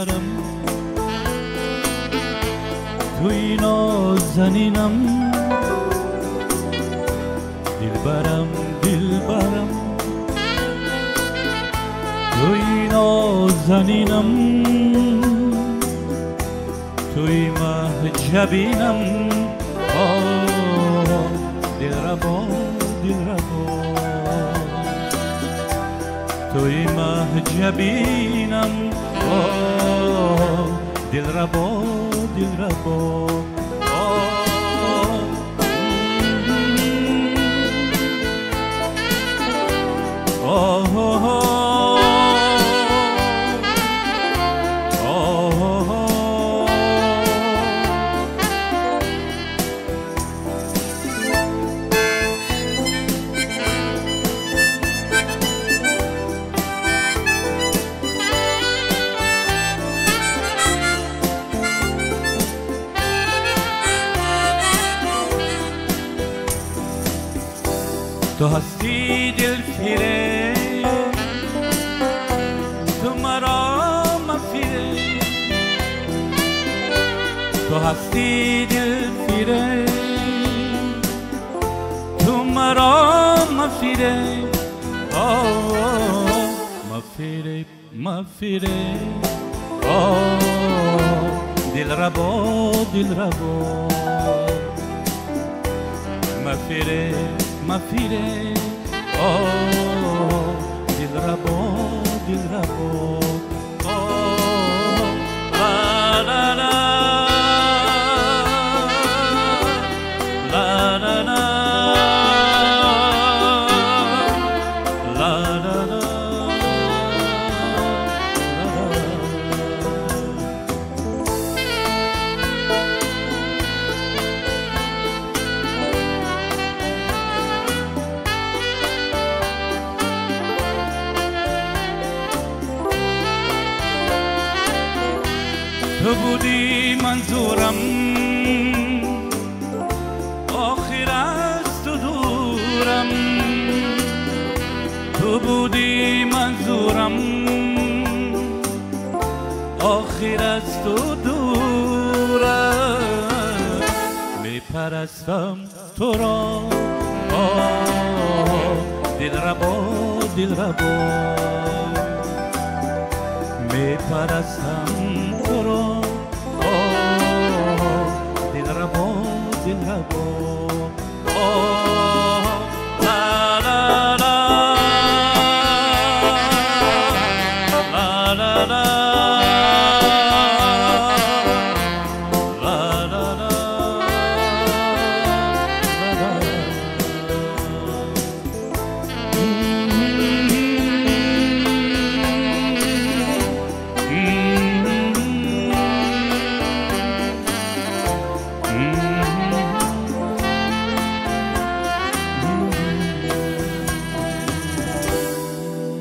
دلبرم توی نازنینم دلبرم دلبرم توی نازنینم توی محجبینم دلربا دلربا توی محجبینم دلربا دلربا تو هستی دلفریب تو مرا مفریب تو هستی دلفریب تو مرا مفریب مفریب مفریب دلربا دلربا مفریب مفیره دلربا دلربا لا لا لا لا لا لا لا لا لا تو بودی منظورم آخر از تو دورم تو بودی منظورم آخر از تو دورم میپرستم تو را دلربا دلربا میپرستم تو را دلربا دلربا